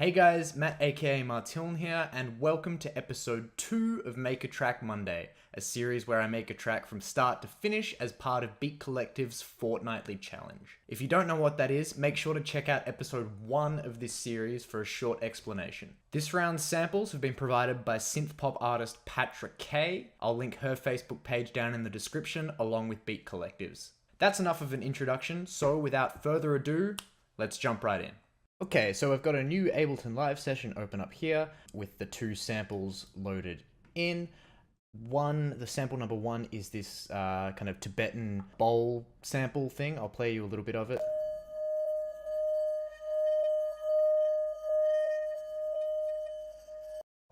Hey guys, Matt aka Martiln here, and welcome to episode 2 of Make a Track Monday, a series where I make a track from start to finish as part of Beat Collective's fortnightly challenge. If you don't know what that is, make sure to check out episode 1 of this series for a short explanation. This round's samples have been provided by synth-pop artist Patra Kay. I'll link her Facebook page down in the description along with Beat Collective's. That's enough of an introduction, so without further ado, let's jump right in. Okay, so I've got a new Ableton Live session open up here with the 2 samples loaded in. The sample number 1 is this kind of Tibetan bowl sample thing. I'll play you a little bit of it.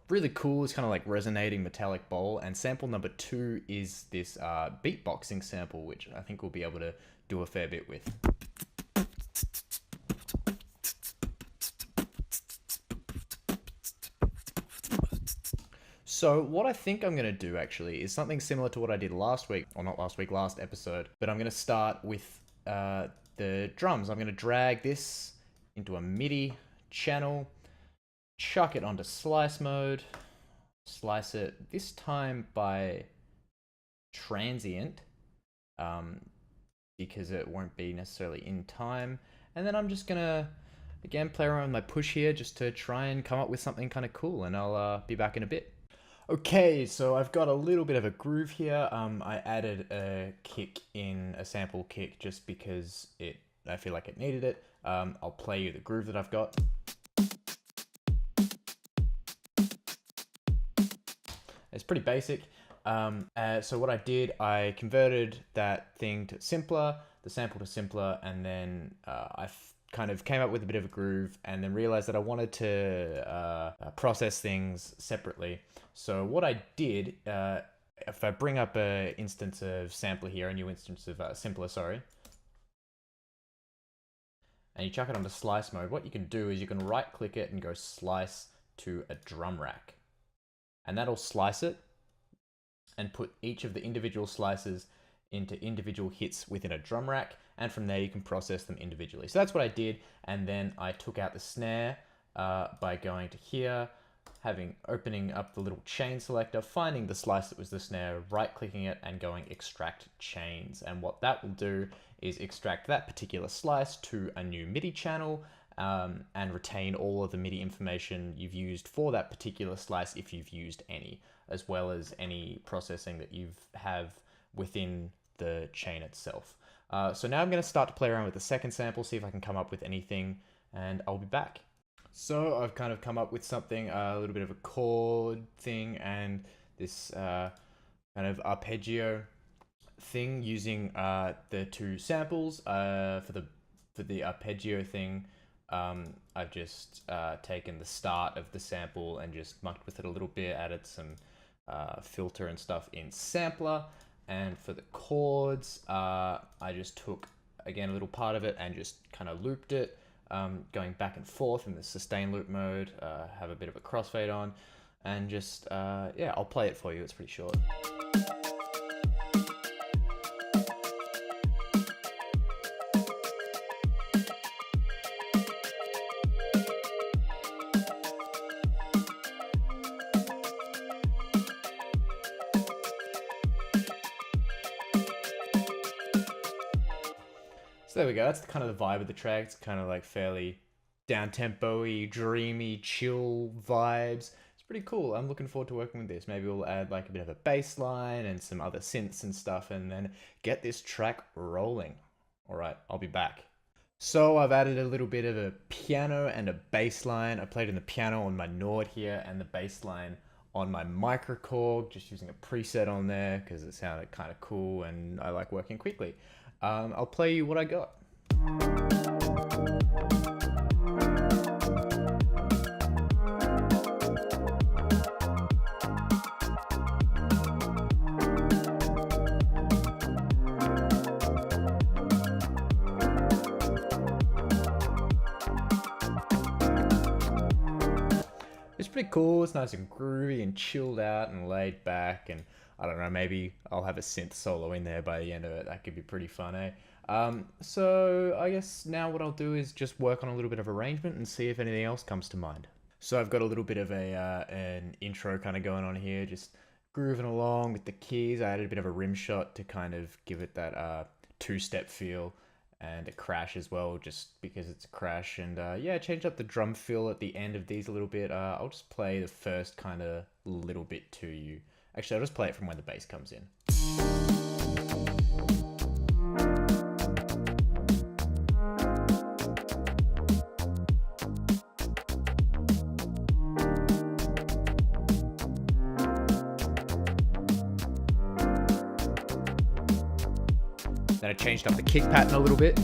Really cool, it's kind of like resonating metallic bowl. And sample number 2 is this beatboxing sample, which I think we'll be able to do a fair bit with. So what I think I'm going to do actually is something similar to what I did last week, or not last week, last episode, but I'm going to start with the drums. I'm going to drag this into a MIDI channel, chuck it onto slice mode, slice it this time by transient, because it won't be necessarily in time. And then I'm just going to, again, play around with my push here just to try and come up with something kind of cool, and I'll be back in a bit. Okay, so I've got a little bit of a groove here. I added a kick in, a sample kick, just because I feel like it needed it. I'll play you the groove that I've got. It's pretty basic. So what I did, I converted that thing to simpler, the sample to simpler, and then I kind of came up with a bit of a groove and then realized that I wanted to process things separately. So what I did, if I bring up an instance of sampler here, a new instance of simpler, sorry, and you chuck it onto slice mode, what you can do is you can right click it and go slice to a drum rack. And that'll slice it and put each of the individual slices into individual hits within a drum rack, and from there you can process them individually. So that's what I did, and then I took out the snare by going to here, opening up the little chain selector, finding the slice that was the snare, right-clicking it, and going extract chains. And what that will do is extract that particular slice to a new MIDI channel, and retain all of the MIDI information you've used for that particular slice, if you've used any, as well as any processing that you have within the chain itself. So now I'm going to start to play around with the second sample, see if I can come up with anything, and I'll be back. So I've kind of come up with something, a little bit of a chord thing, and this kind of arpeggio thing using the 2 samples. For the arpeggio thing, I've just taken the start of the sample and just mucked with it a little bit, added some filter and stuff in sampler. And for the chords, I just took, again, a little part of it and just kind of looped it, going back and forth in the sustain loop mode, have a bit of a crossfade on, and just, yeah, I'll play it for you, it's pretty short. So there we go, that's kind of the vibe of the track. It's kind of like fairly down-tempo-y, dreamy, chill vibes. It's pretty cool. I'm looking forward to working with this. Maybe we'll add like a bit of a bass line and some other synths and stuff, and then get this track rolling. All right, I'll be back. So I've added a little bit of a piano and a bass line. I played in the piano on my Nord here and the bass line on my microKORG, just using a preset on there because it sounded kind of cool and I like working quickly. I'll play you what I got. It's pretty cool, it's nice and groovy and chilled out and laid back, and I don't know, maybe I'll have a synth solo in there by the end of it. That could be pretty fun, eh? So I guess now what I'll do is just work on a little bit of arrangement and see if anything else comes to mind. So I've got a little bit of an intro kind of going on here, just grooving along with the keys. I added a bit of a rim shot to kind of give it that two-step feel, and a crash as well, just because it's a crash. And yeah, changed up the drum fill at the end of these a little bit. I'll just play the first kind of little bit to you. Actually, I'll just play it from when the bass comes in. Then I changed up the kick pattern a little bit.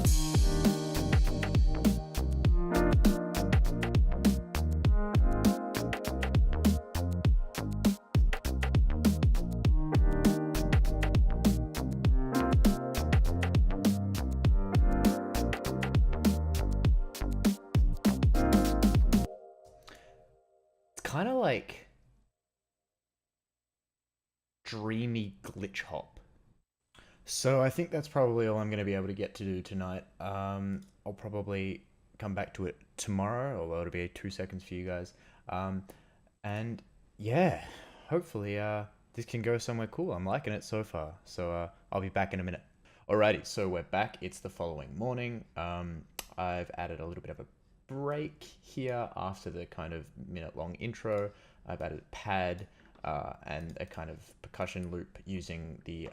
It's kind of like dreamy glitch hop. So I think that's probably all I'm going to be able to get to do tonight. I'll probably come back to it tomorrow, although it'll be 2 seconds for you guys. And yeah, hopefully this can go somewhere cool. I'm liking it so far. So I'll be back in a minute. Alrighty, so we're back. It's the following morning. I've added a little bit of a break here after the kind of minute-long intro. I've added a pad and a kind of percussion loop using the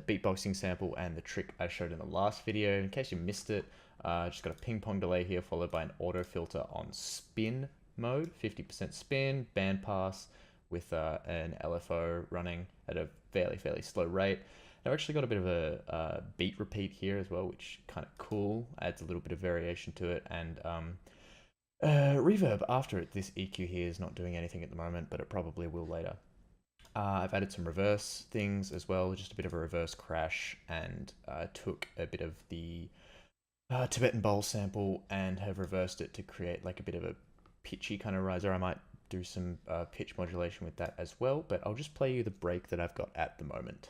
beatboxing sample and the trick I showed in the last video. In case you missed it, just got a ping pong delay here followed by an auto filter on spin mode, 50% spin, bandpass with an LFO running at a fairly slow rate. I've actually got a bit of a beat repeat here as well, which kind of cool, adds a little bit of variation to it, and reverb after it. This EQ here is not doing anything at the moment, but it probably will later. I've added some reverse things as well, just a bit of a reverse crash, and took a bit of the Tibetan bowl sample and have reversed it to create like a bit of a pitchy kind of riser. I might do some pitch modulation with that as well, but I'll just play you the break that I've got at the moment.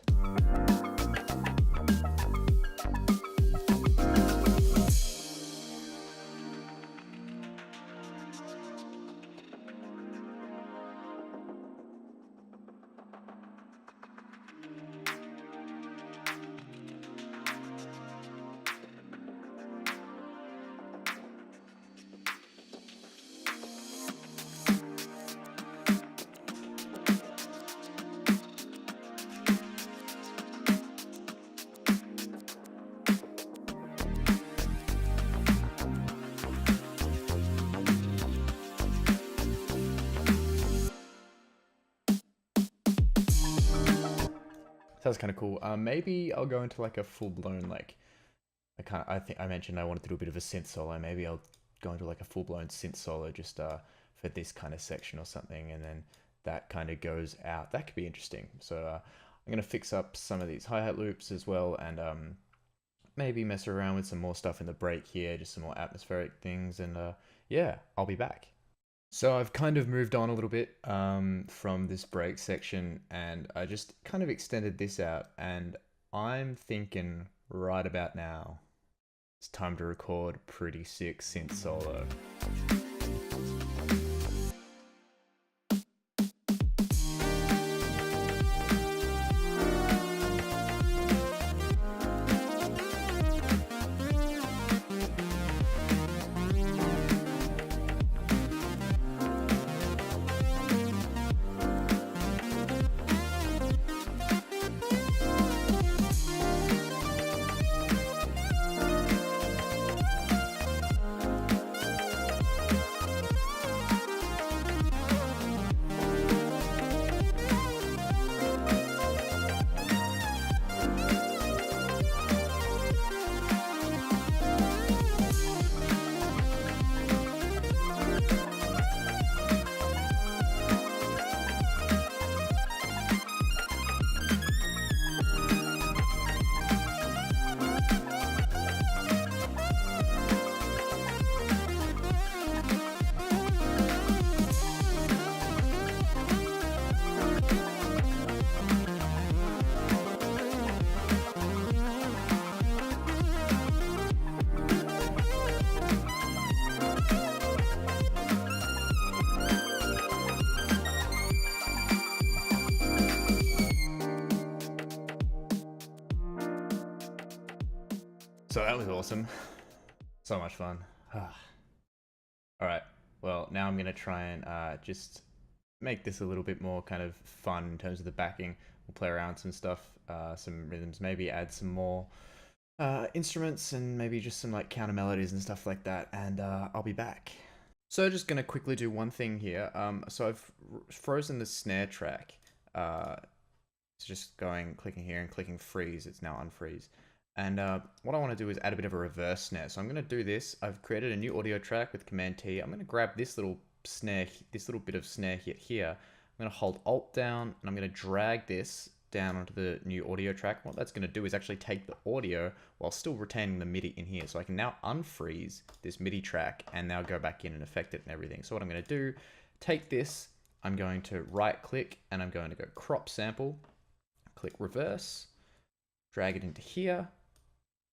Sounds kind of cool. Maybe I'll go into like a full-blown, like, I think I mentioned I wanted to do a bit of a synth solo. Maybe I'll go into like a full-blown synth solo just for this kind of section or something, and then that kind of goes out. That could be interesting. So I'm gonna fix up some of these hi-hat loops as well, and maybe mess around with some more stuff in the break here, just some more atmospheric things, and yeah, I'll be back. So I've kind of moved on a little bit from this break section, and I just kind of extended this out, and I'm thinking right about now it's time to record a pretty sick synth solo. So that was awesome. So much fun. Alright, well, now I'm going to try and just make this a little bit more kind of fun in terms of the backing. We'll play around with some stuff, some rhythms, maybe add some more instruments and maybe just some like counter melodies and stuff like that, and I'll be back. So just going to quickly do one thing here. So I've frozen the snare track. It's just clicking here and clicking freeze. It's now unfreeze. And what I want to do is add a bit of a reverse snare. So I'm going to do this. I've created a new audio track with Command T. I'm going to grab this little snare, this little bit of snare here. I'm going to hold Alt down and I'm going to drag this down onto the new audio track. What that's going to do is actually take the audio while still retaining the MIDI in here. So I can now unfreeze this MIDI track and now go back in and affect it and everything. So what I'm going to do, take this, I'm going to right click and I'm going to go crop sample, click reverse, drag it into here,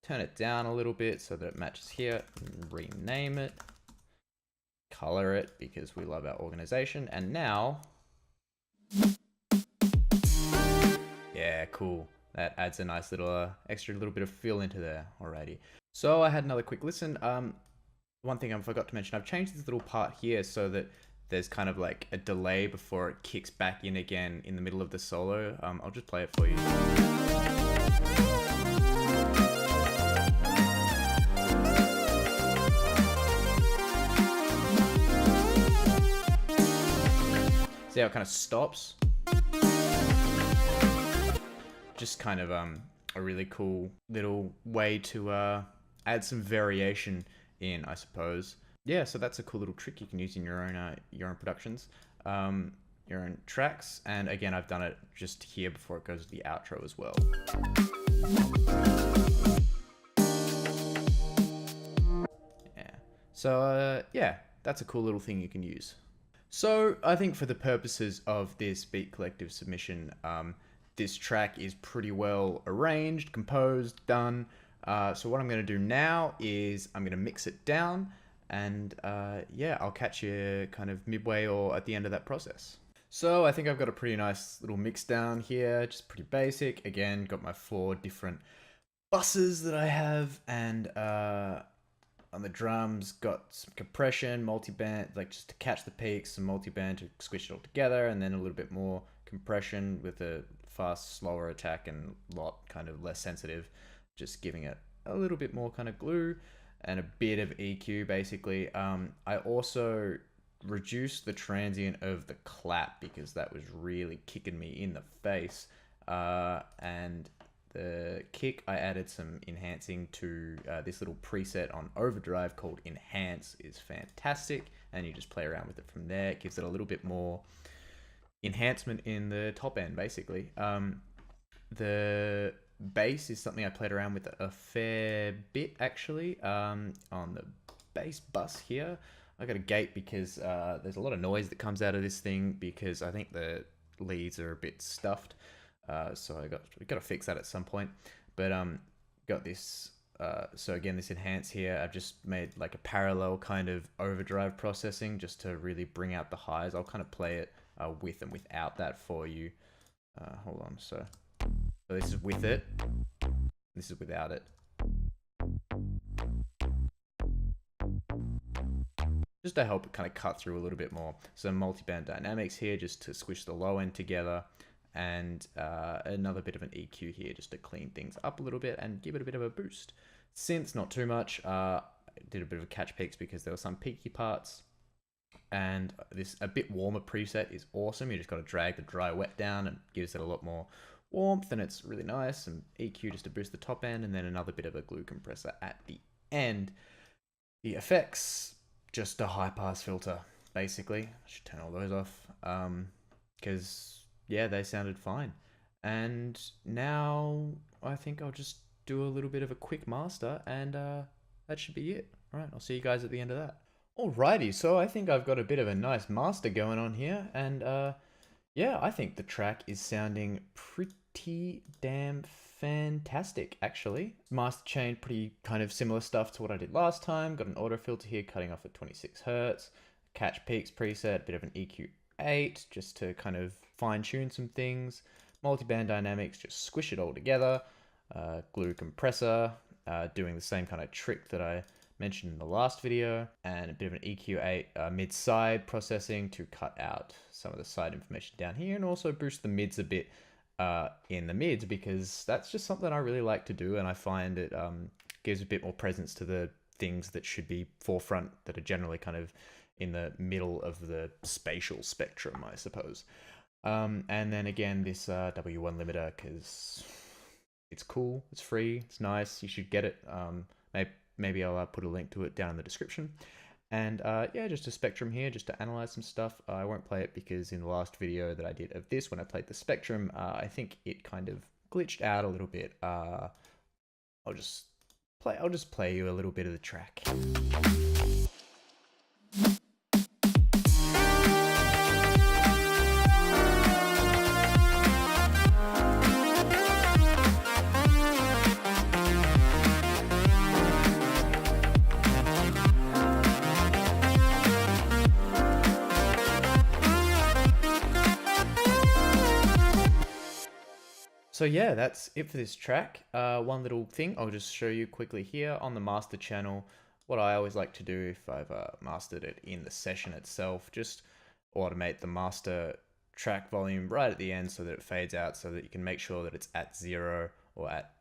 turn it down a little bit so that it matches here, rename it, color it because we love our organization, and now, yeah, cool. That adds a nice little extra little bit of feel into there. Alrighty. So I had another quick listen. One thing I forgot to mention, I've changed this little part here so that there's kind of like a delay before it kicks back in again in the middle of the solo. I'll just play it for you. See how it kind of stops? Just kind of a really cool little way to add some variation in, I suppose. Yeah, so that's a cool little trick you can use in your own productions, your own tracks. And again, I've done it just here before it goes to the outro as well. Yeah. So yeah, that's a cool little thing you can use. So I think for the purposes of this Beat Collective submission, this track is pretty well arranged, composed, done. So what I'm going to do now is I'm going to mix it down, and yeah, I'll catch you kind of midway or at the end of that process. So I think I've got a pretty nice little mix down here, just pretty basic. Again, got my 4 different buses that I have, and on the drums, got some compression, multi-band, like just to catch the peaks, some multi-band to squish it all together, and then a little bit more compression with a fast, slower attack and a lot kind of less sensitive, just giving it a little bit more kind of glue and a bit of EQ basically. I also reduced the transient of the clap because that was really kicking me in the face, and the kick, I added some enhancing to this little preset on Overdrive called Enhance. Is fantastic, and you just play around with it from there. It gives it a little bit more enhancement in the top end, basically. The bass is something I played around with a fair bit, actually. On the bass bus here, I got a gate because there's a lot of noise that comes out of this thing because I think the leads are a bit stuffed. So we got to fix that at some point, but got this. So again, this enhance here, I've just made like a parallel kind of overdrive processing just to really bring out the highs. I'll kind of play it with and without that for you. Hold on. So this is with it. This is without it. Just to help it kind of cut through a little bit more. Some multi-band dynamics here just to squish the low end together. And another bit of an EQ here just to clean things up a little bit and give it a bit of a boost. Synths, not too much. Did a bit of a catch peaks because there were some peaky parts. And this a bit warmer preset is awesome. You just got to drag the dry wet down and gives it a lot more warmth, and it's really nice. And EQ just to boost the top end, and then another bit of a glue compressor at the end. The effects, just a high pass filter, basically. I should turn all those off because yeah, they sounded fine. And now I think I'll just do a little bit of a quick master, and that should be it. All right, I'll see you guys at the end of that. Alrighty, so I think I've got a bit of a nice master going on here, and yeah, I think the track is sounding pretty damn fantastic, actually. Master chain, pretty kind of similar stuff to what I did last time. Got an auto filter here cutting off at 26 Hertz, catch peaks preset, bit of an EQ8 just to kind of fine tune some things, multi-band dynamics, just squish it all together, glue compressor, doing the same kind of trick that I mentioned in the last video, and a bit of an EQ8 mid-side processing to cut out some of the side information down here, and also boost the mids a bit in the mids, because that's just something I really like to do, and I find it gives a bit more presence to the things that should be forefront, that are generally kind of in the middle of the spatial spectrum, I suppose. And then again, this W1 limiter, because it's cool, it's free, it's nice, you should get it. Maybe I'll put a link to it down in the description. And yeah, just a spectrum here, just to analyze some stuff. I won't play it because in the last video that I did of this, when I played the spectrum, I think it kind of glitched out a little bit. I'll just play you a little bit of the track. So yeah, that's it for this track. One little thing I'll just show you quickly here on the master channel. What I always like to do if I've mastered it in the session itself, just automate the master track volume right at the end so that it fades out, so that you can make sure that it's at 0 or at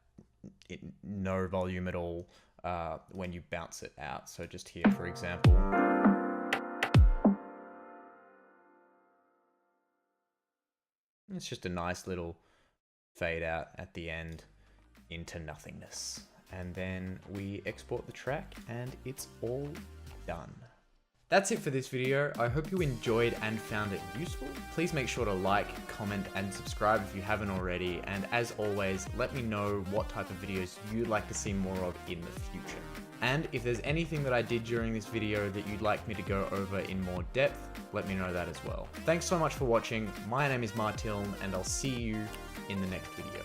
no volume at all when you bounce it out. So just here, for example. It's just a nice little fade out at the end into nothingness. And then we export the track and it's all done. That's it for this video. I hope you enjoyed and found it useful. Please make sure to like, comment, and subscribe if you haven't already. And as always, let me know what type of videos you'd like to see more of in the future. And if there's anything that I did during this video that you'd like me to go over in more depth, let me know that as well. Thanks so much for watching. My name is Martilm, and I'll see you in the next video.